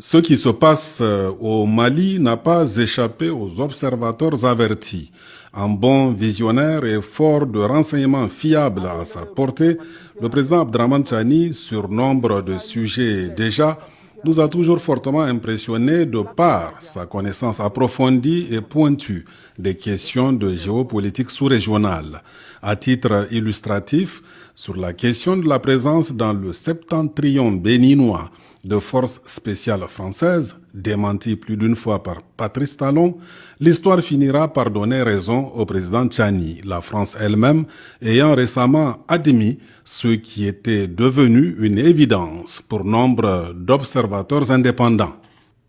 Ce qui se passe au Mali n'a pas échappé aux observateurs avertis. Un bon visionnaire et fort de renseignements fiables à sa portée, le président Abdraman Chani, sur nombre de sujets déjà, nous a toujours fortement impressionnés de par sa connaissance approfondie et pointue des questions de géopolitique sous-régionale. À titre illustratif, sur la question de la présence dans le septentrion béninois de forces spéciales françaises, démentie plus d'une fois par Patrice Talon, l'histoire finira par donner raison au président Tchani, la France elle-même ayant récemment admis ce qui était devenu une évidence pour nombre d'observateurs indépendants.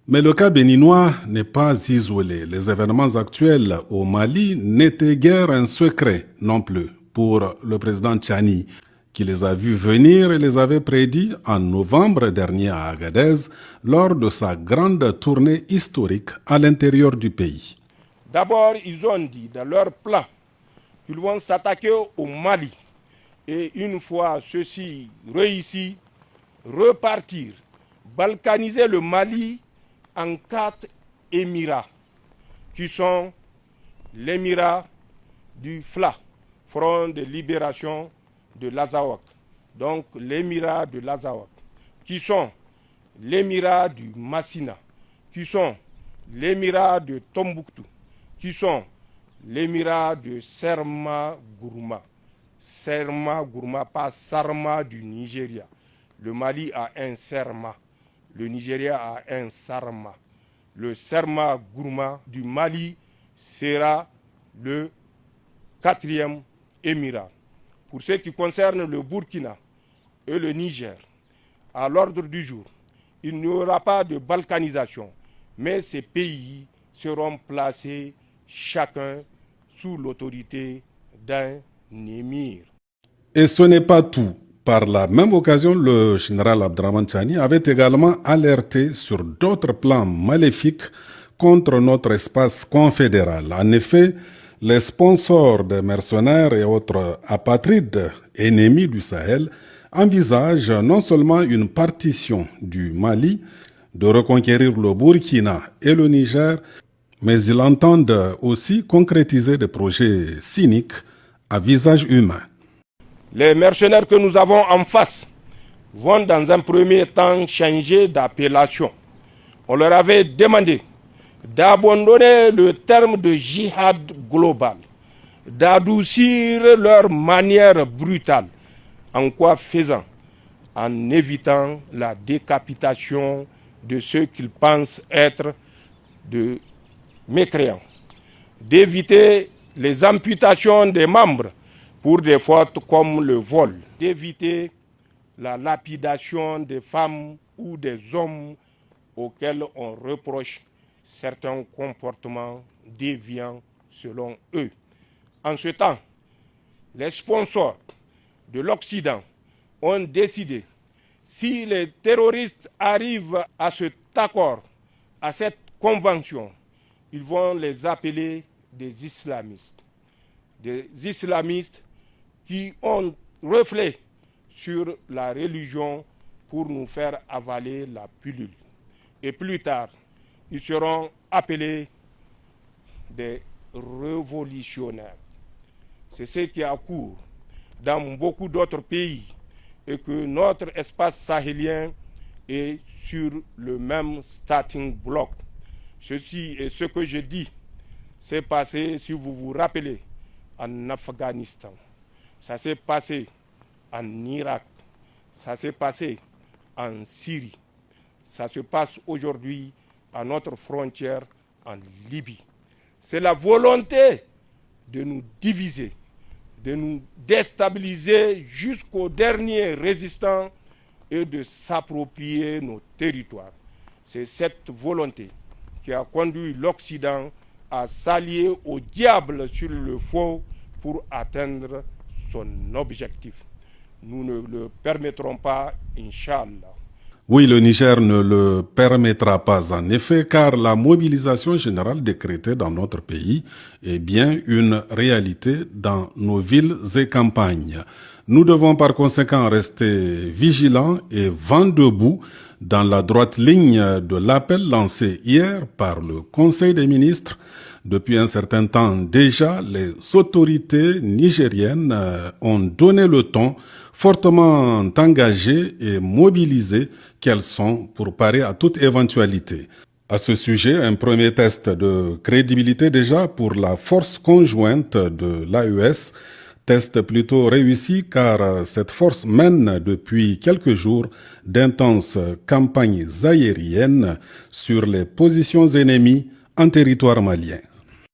Mais le cas béninois n'est pas isolé. Les événements actuels au Mali n'étaient guère un secret non plus pour le président Tchani, qui les a vus venir et les avait prédits en novembre dernier à Agadez lors de sa grande tournée historique à l'intérieur du pays. D'abord, ils ont dit dans leur plan qu'ils vont s'attaquer au Mali et une fois ceci réussi, repartir, balkaniser le Mali en 4 émirats qui sont l'émirat du FLA, Front de libération de l'Azawak, donc l'émirat de l'Azawak, qui sont l'émirat du Massina, qui sont l'émirat de Tombouctou, qui sont l'émirat de Serma Gourma. Serma Gourma, pas Sarma du Nigeria. Le Mali a un Serma, le Nigeria a un Sarma. Le Serma Gourma du Mali sera le 4e émirat. Pour ce qui concerne le Burkina et le Niger, à l'ordre du jour, il n'y aura pas de balkanisation, mais ces pays seront placés chacun sous l'autorité d'un émir. Et ce n'est pas tout. Par la même occasion, le général Abdraman Tchani avait également alerté sur d'autres plans maléfiques contre notre espace confédéral. En effet, les sponsors des mercenaires et autres apatrides ennemis du Sahel envisagent non seulement une partition du Mali, de reconquérir le Burkina et le Niger, mais ils entendent aussi concrétiser des projets cyniques à visage humain. Les mercenaires que nous avons en face vont dans un premier temps changer d'appellation. On leur avait demandé d'abandonner le terme de jihad global, d'adoucir leur manière brutale. En quoi faisant? En évitant la décapitation de ceux qu'ils pensent être de mécréants, d'éviter les amputations des membres pour des fautes comme le vol, d'éviter la lapidation des femmes ou des hommes auxquels on reproche certains comportements déviants selon eux. En ce temps, les sponsors de l'Occident ont décidé, si les terroristes arrivent à cet accord, à cette convention, ils vont les appeler des islamistes. Des islamistes qui ont reflet sur la religion pour nous faire avaler la pilule. Et plus tard, ils seront appelés des révolutionnaires. C'est ce qui a cours dans beaucoup d'autres pays et que notre espace sahélien est sur le même starting block. Ceci est ce que je dis, c'est passé, si vous vous rappelez, en Afghanistan. Ça s'est passé en Irak. Ça s'est passé en Syrie. Ça se passe aujourd'hui à notre frontière en Libye. C'est la volonté de nous diviser, de nous déstabiliser jusqu'au dernier résistant et de s'approprier nos territoires. C'est cette volonté qui a conduit l'Occident à s'allier au diable sur le faux pour atteindre son objectif. Nous ne le permettrons pas, Inch'Allah. Oui, le Niger ne le permettra pas en effet, car la mobilisation générale décrétée dans notre pays est bien une réalité dans nos villes et campagnes. Nous devons par conséquent rester vigilants et vent debout Dans la droite ligne de l'appel lancé hier par le Conseil des ministres, depuis un certain temps déjà, les autorités nigériennes ont donné le ton, fortement engagées et mobilisées qu'elles sont pour parer à toute éventualité. À ce sujet, un premier test de crédibilité déjà pour la force conjointe de l'AES, test plutôt réussi car cette force mène depuis quelques jours d'intenses campagnes aériennes sur les positions ennemies en territoire malien.